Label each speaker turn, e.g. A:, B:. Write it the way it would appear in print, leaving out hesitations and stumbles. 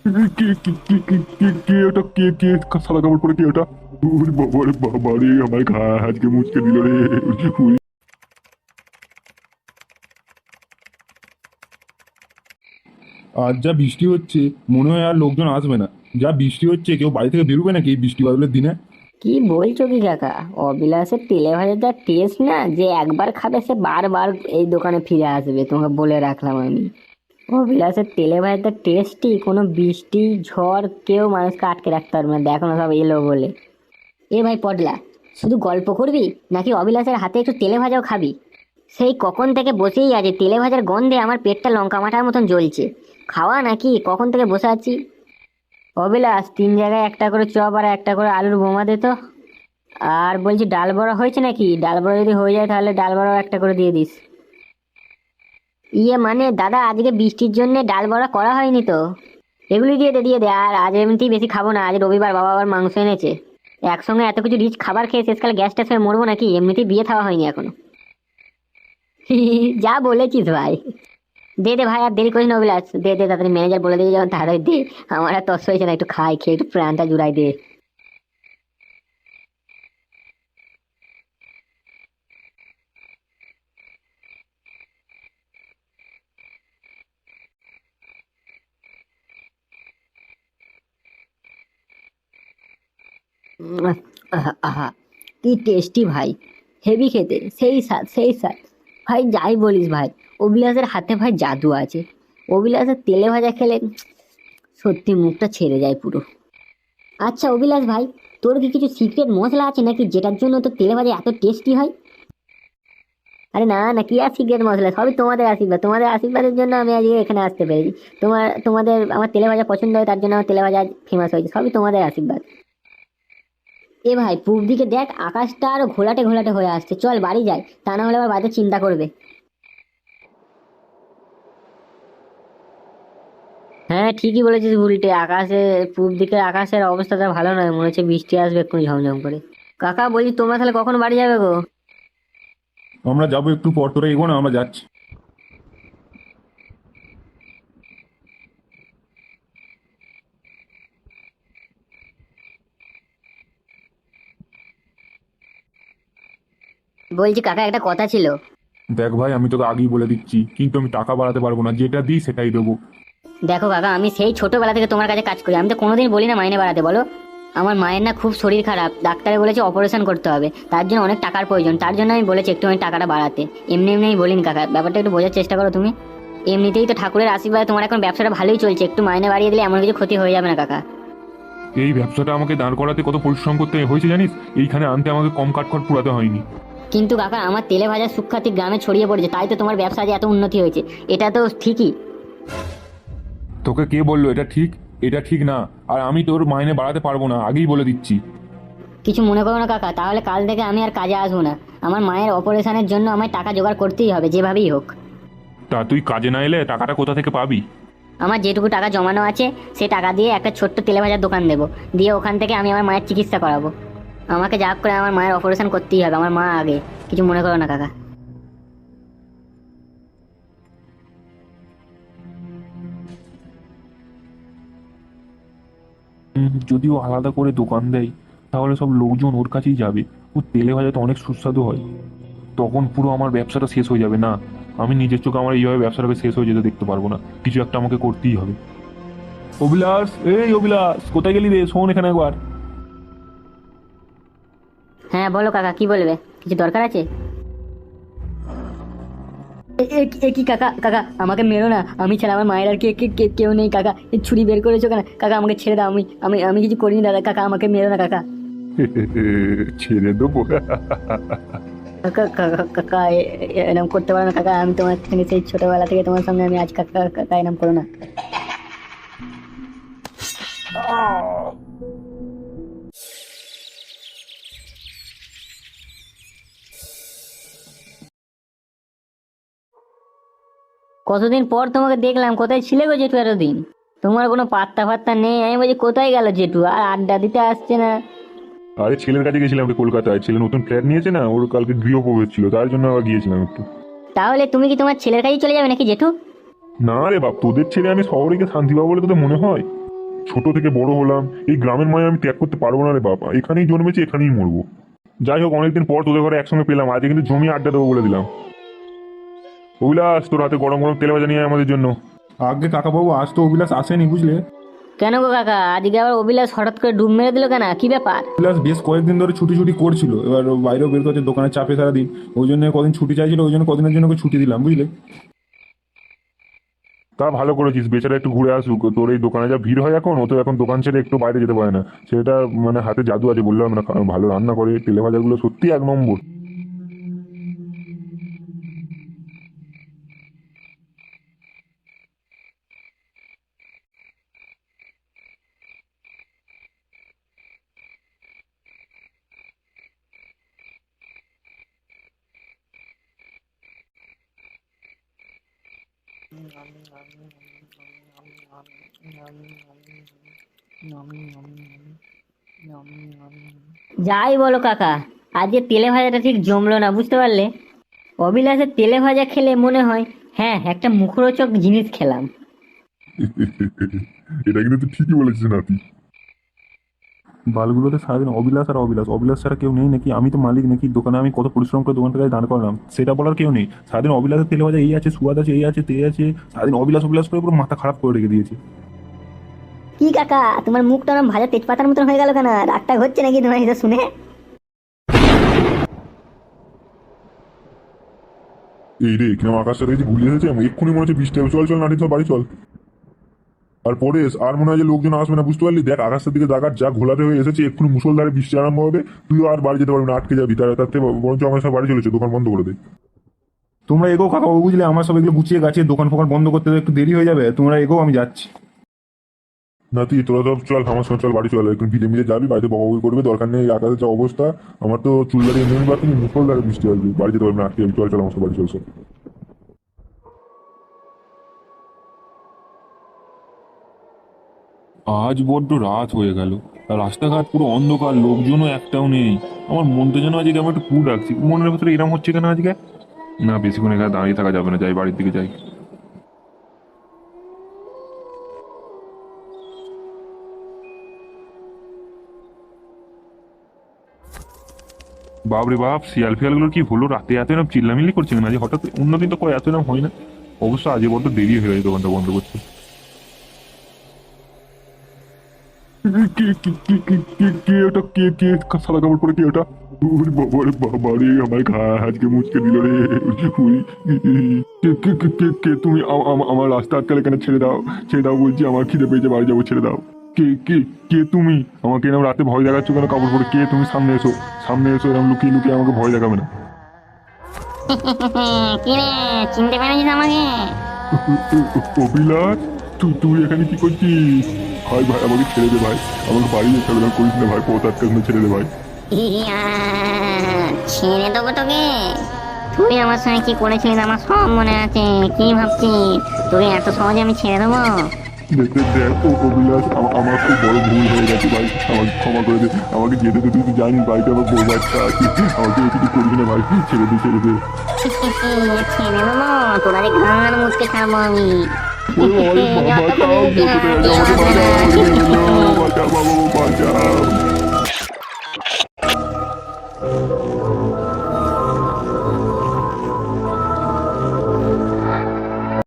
A: কে কে কে কে কে কে ওটা কে কে সাদা কাপড় পরে কে ওটা? ওরে বাবা রে বাবা রে, আমার ঘা আজকে মুচকে দিল রে। উই,
B: আজ যা বৃষ্টি হচ্ছে, মনে হয় আর লোকজন আসবে না। যা বৃষ্টি হচ্ছে, কেউ বাড়ি থেকে বেরোবে নাকি এই বৃষ্টি বাদলের দিনে?
C: কি বলছো কি কাকা? অবিলাসের তেলে ভাজার যা টেস্ট না, যে একবার খাবে সে বারবার এই দোকানে ফিরে আসবে, তোমাকে বলে রাখলাম আমি। অবিলাসের তেলে ভাজার টেস্টই কোনো বৃষ্টি ঝড় কেউ মানুষকে আটকে রাখতে পারবে না, দেখো না সব এলো বলে। এ ভাই পটলা, শুধু গল্প করবি নাকি অবিলাসের হাতে একটু তেলে ভাজাও খাবি? সেই কখন থেকে বসেই আছে, তেলে ভাজার গন্ধে আমার পেটটা লঙ্কা মাঠার মতন জ্বলছে। খাওয়া নাকি? কখন থেকে বসে আছি। অবিলাস, 3 জায়গায় একটা করে চপ আর একটা করে আলুর বোমা দে তো। আর বলছি, ডাল বড়া হয়েছে নাকি? ডাল বড়া যদি হয়ে যায় তাহলে ডাল বড়াও একটা করে দিয়ে দিস। ইয়ে মানে দাদা, আজকে বৃষ্টির জন্য ডাল বড়া করা হয়নি তো। এগুলি দিয়ে দে, দিয়ে দে। আর আজ এমনিতেই বেশি খাবো না, আজ রবিবার, বাবা আবার মাংস এনেছে। একসঙ্গে এত কিছু রিচ খাবার খেয়ে শেষকালে গ্যাস ট্যাস হয়ে মরবো নাকি? এমনিতেই বিয়ে খাওয়া হয়নি এখনো। যা বলেছিস ভাই। দে দে ভাই, আর দেরি করিস না অবিলাস, দে দে তাড়াতাড়ি, ম্যানেজার বলে দিয়ে যখন তাড়াতাড়ি দে। আমার আর তস হয়েছে না, একটু খাই, খেয়ে একটু প্রাণটা জুড়াই দে। উম, আহা আহা, কি টেস্টি ভাই। হেভি খেতে, সেই স্বাদ সেই স্বাদ। ভাই যাই বলিস ভাই, অবিলাসের হাতে ভাই জাদু আছে। অবিলাসের তেলে ভাজা খেলে সত্যি মুখটা ছেড়ে যায় পুরো। আচ্ছা অবিলাস ভাই, তোর কি কিছু সিক্রেট মশলা আছে নাকি, যেটার জন্য তোর তেলে ভাজা এত টেস্টি হয়? আরে না না, কি আর সিক্রেট মশলা, সবই তোমাদের আশীর্বাদ, তোমাদের আশীর্বাদের জন্য আমি আজকে এখানে আসতে পেরেছি। তোমাদের আমার তেলে ভাজা পছন্দ হয়, তার জন্য আমার তেলে ভাজা ফেমাস হয়েছে, সবই তোমাদের আশীর্বাদ। এ ভাই, পূব দিকে দেখ, আকাশটা আরো ঘোলাটে ঘোলাটে হয়ে আসছে, চল বাড়ি যাই, তা না হলে আবার বাড়িতে চিন্তা করবে। হ্যাঁ ঠিকই বলেছিস উল্টে, আকাশে পূব দিকের আকাশের অবস্থাটা ভালো নয়, মনে হচ্ছে বৃষ্টি আসবে এক্ষুনি ঝমঝম করে। কাকা বলছি, তোমরা তাহলে কখন বাড়ি যাবে গো?
B: আমরা যাবো একটু পর, তোরা এগো না, আমরা যাচ্ছি।
C: বলছি কাকা, একটা কথা ছিল।
B: দেখ ভাই, আমি তোকে আগেই বলে দিচ্ছি, কিন্তু আমি টাকা বাড়াতে পারবো না, যেটা দিই সেটাই দেবো।
C: দেখো কাকা, আমি সেই ছোটবেলা থেকে তোমার কাছে কাজ করি, আমি তো কোনোদিন বলি না মাইনে বাড়াতে, বলো। আমার মায়ের না খুব শরীর খারাপ, ডাক্তারে বলেছে অপারেশন করতে হবে, তার জন্য অনেক টাকার প্রয়োজন, তার জন্য আমি বলেছি একটু আমি টাকাটা বাড়াতে। এমনি এমনি আমি বলিনি কাকা, ব্যাপারটা একটু বোঝার চেষ্টা করো তুমি। এমনিতেই তো ঠাকুরের আশীর্বাদে তোমার এখন ব্যবসাটা ভালোই চলছে, একটু মাইনে বাড়িয়ে দিলে এমন কিছু ক্ষতি হয়ে যাবে না কাকা।
B: এই ব্যবসাটা আমাকে দাঁড় করাতে কত পরিশ্রম করতে হয়েছে জানিস? এইখানে আনতে আমাকে কম কাঠখড় পুরাতে হয়নি।
C: কিন্তু কাকা, আমার তেলে ভাজা সুখ্যাতি গ্রামে ছড়িয়ে পড়েছে, তাই তো তোমার ব্যবসা যে এত উন্নতি হয়েছে, এটা তো ঠিকই।
B: তোকে কে বললো এটা ঠিক? এটা ঠিক না। আর আমি তোর মাইনে বাড়াতে পারবো না, আগেই বলে দিচ্ছি।
C: কিছু মনে করো না কাকা, তাহলে কাল থেকে আমি আর কাজে আসবো না। আমার মায়ের অপারেশনের জন্য আমায় টাকা জোগাড় করতেই হবে, যেভাবেই হোক।
B: তা তুই কাজে না এলে টাকাটা কোথা থেকে পাবি?
C: আমার যেটুকু টাকা জমানো আছে, সে টাকা দিয়ে একটা ছোট্ট তেলে ভাজার দোকান দেবো, দিয়ে ওখান থেকে আমি আমার মায়ের চিকিৎসা করাবো। আমাকে যা হোক করে আমার মায়ের অপারেশন করতেই হবে, আমার মা আগে। কিছু মনে করো না কাকা।
B: যদিও আলাদা করে দোকান দেয়, তাহলে সব লোকজন ওর কাছেই যাবে। ও তেলে ভাজা তো অনেক সুস্বাদু হয়। তখন পুরো আমার ব্যবসাটা শেষ হয়ে যাবে না। আমি নিজের চোখে আমার এইভাবে ব্যবসাটাকে শেষ হয়ে যেতে দেখতে পারবো না। কিছু একটা আমাকে করতেই হবে। অভিলাষ, এই অভিলাষ, কোথায় গেলি রে? শোন এখানে একবার।
C: হ্যাঁ বলো কাকা, কি বলবে? কিছু দরকার আছে? এ কি কাকা? কাকা আমাকে মেরো না, আমি ছাড়া আমার মায়ের আর কেউ নেই কাকা। এই ছুরি বের করেছো কেন কাকা? আমাকে ছেড়ে দাও, আমি কিছু করিনি দাদা, কাকা আমাকে মেরো না কাকা।
A: ছেড়ে দেবো?
C: কাকা কাকা কাকা, এরকম করতে পারো না কাকা, আমি তোমার সঙ্গে সেই ছোটবেলা থেকে তোমার সঙ্গে আমি আজ, কাকা কাকা এরকম করো না। কতদিন পর তোমাকে দেখলাম, কোথায় ছিলে গো জেঠু এতদিন? তোমার কোনো পাত্তা ফাত্তা নেই, আমি বলছি কোথায় গেল জেঠু, আর আড্ডা দিতে আসছে না।
A: আরে ছেলের কাছে গেছিলাম রে, কলকাতায়। ছেলে নতুন ফ্ল্যাট নিয়েছে না, ওর কালকে গৃহপ্রবেশ ছিল, তার জন্য আবার গিয়েছিলাম একটু।
C: তাহলে তুমি কি তোমার ছেলের কাছেই চলে যাবে নাকি জেঠু?
A: না রে বাপ, তোদের ছেলে আমি শহরে গিয়ে শান্তি পাবো বলে তোদের মনে হয়? ছোট থেকে বড় হলাম, এই গ্রামের মায়া আমি ত্যাগ করতে পারবো না রে বাবা। এখানেই জন্মেছি, এখানেই মরবো। যাই হোক, অনেকদিন পর তোদের ঘরে একসঙ্গে পেলাম, আজকে কিন্তু জমি আড্ডা দেবো বলে দিলাম। অভিলাষ, তোর হাতে গরম গরম তেলে ভাজা নিয়ে আয় আমাদের জন্য।
B: আগে কাকাবাবু, আজ তো অভিলাষ আসেনি বুঝলে।
C: কেন গো কাকা, আজকে আবার অবিলাস হঠাৎ করে ডুব মেরে দিল কেন, কি ব্যাপার?
B: অভিলাষ বেশ কয়েকদিন ধরে ছুটি ছুটি করছিল, এবার ও বাইরেও বের করছে দোকানের চাপে সারাদিন, ওই জন্য কদিন ছুটি চাইছিল, ওই জন্য কদিনের জন্য ওকে ছুটি দিলাম বুঝলে।
A: তা ভালো করেছিস, বেচারা একটু ঘুরে আসুক। তোর এই দোকানে যা ভিড় হয় এখন, ও তো এখন দোকান ছেড়ে একটু বাইরে যেতে পারে না। সেটা মানে হাতে জাদু আছে বললাম না, ভালো রান্না করে, তেলে ভাজাগুলো সত্যি এক নম্বর।
C: যাই বলো কাকা, আজকে তেলে ভাজাটা ঠিক জমলো না, বুঝতে পারলে? অবিলাসের তেলে ভাজা খেলে মনে হয় হ্যাঁ একটা মুখরোচক জিনিস খেলাম।
A: এটা কিন্তু তুই ঠিকই বলেছিস নাতি।
B: বালগুলোতে সারাদিন অবিলাস আর অবিলাস, অবিলাস ছাড়া কেউ নেই নাকি? আমি তো মালিক নাকি? দোকানে আমি কত পরিশ্রম করে দোকানটাকে দাঁড় করালাম, সেটা বলার কেউ নেই। সারাদিন অবিলাসের তেলে ভাজা এই আছে, সুয়াদ আছে, এই আছে, তে আছে, সারাদিন অবিলাস অবিলাস করে পুরো মাথা খারাপ করে রেখে দিয়েছে।
C: কি কাকা, তোমার মুখটা না ভাজা তেজপাতার মতন হয়ে গেল কেন? রাগটা হচ্ছে নাকি তোমার এটা শুনে?
A: এই রে, কিরম আকাশটা দেখছি ভুলে এসেছে, এক্ষুনি মনে হচ্ছে বৃষ্টি হবে। চল চল নাটি, চল বাড়ি চল। আর পরেশ, আর মনে হয় যে লোকজন আসবে না, বুঝতে পারলি? দেখ আকাশের দিকে তাকার, যা ঘোলাতে হয়ে এসেছে, এক্ষুনি মুষলধারে বৃষ্টি আরম্ভ হবে। তুইও আর বাড়ি যেতে পারবি না, আটকে যাবি। তার থেকে বরঞ্চ আমার সাথে বাড়ি চলেছে, দোকান বন্ধ করে দে।
B: তোমরা এগো কাকাবাবু বুঝলে, আমার সব এগুলো গুছিয়ে গাছিয়ে দোকান ফোকান বন্ধ করতে তো একটু দেরি হয়ে যাবে, তোমরা এগো, আমি যাচ্ছি।
A: নাতি, তোরা সব চল আমার সঙ্গে, চল বাড়ি চল। একটু ভিজে মিজে যাবি, বাড়িতে বকাবকি করবে, দরকার নেই। আকাশের যা অবস্থা, আমার তো চুল দাঁড়িয়ে নেই, বা তুমি মুষলধারে বৃষ্টি আসবে, বাড়ি যেতে পারবি না, আটকে যাবি। চল চল আমার সাথে বাড়ি চল সব।
B: আজ বড্ড রাত হয়ে গেল, আর রাস্তাঘাট পুরো অন্ধকার, লোকজনও একটাও নেই। আমার মনটা যেন আজকে আমার একটু কু ডাকছি, মনের ভেতরে এরম হচ্ছে কেন আজকে? না, বেশিক্ষণ এখানে দাঁড়িয়ে থাকা যাবে না, যাই বাড়ির দিকে যাই। বাপরে বাপ, শিয়াল ফিয়ালগুলোর কি হলো? রাতে এত এরকম চিল্লামিল্লি করছে না যে হঠাৎ? অন্যদিন তো কয় এত এরকম হয় না। অবশ্য আজকে বড্ড দেরি হয়ে গেছে দোকানটা বন্ধ করতে।
A: কে কে কে কে কে কে ওটা? কে কে সাদা কাপড় পরে কে ওটা? ওরে বাবা রে বাবা রে, আমার ঘা আজকে মুচকে দিল রে। ওই, কে কে কে কে কে তুমি? আমার রাস্তা আটকালে কেন? ছেড়ে দাও, ছেড়ে দাও বলছি, আমার খিদে পেয়েছে, বাড়ি যাবো, ছেড়ে দাও। কে কে কে তুমি? আমাকে এরকম রাতে ভয় দেখাচ্ছ কেন কাপড় পরে? কে তুমি? সামনে এসো, সামনে এসো, এরকম লুকিয়ে লুকিয়ে আমাকে ভয় দেখাবে না।
C: কি রে, চিনতে পেরেছিস আমাকে?
A: অভিলাষ, তুই তুই এখানে কি করছিস? ভাই ভাই, আমাকে ছেড়ে দে ভাই, আমাকে বাড়ি যেতে হবে না, করিস না ভাই, পথ আটকাস না, ছেড়ে দে ভাই।
C: ইয়া, ছেড়ে দেবো তোকে? তুই আমার সঙ্গে কি করেছিলিস আমার সব মনে আছে। কি ভাবছিস তোকে এত সহজে আমি ছেড়ে দেবো?
A: দেখ দেখ দেখ, অভিলাষ, আমার খুব বড় ভুল হয়ে গেছে ভাই, আমাকে ক্ষমা করে দে। আমাকে যেতে দে, তুই তো জানিস বাড়িতে আমার বউ বাচ্চা আছে, আমাকে কিছু করিস না ভাই, ছেড়ে দে ছেড়ে দে।
C: ছেড়ে দেবো? তোরা যে ঘাড় মুচকে ছাড়বো আমি।
A: বাঁচাও, বাঁচাও, বাঁচাও, বাঁচাও, বাঁচাও, বাঁচাও।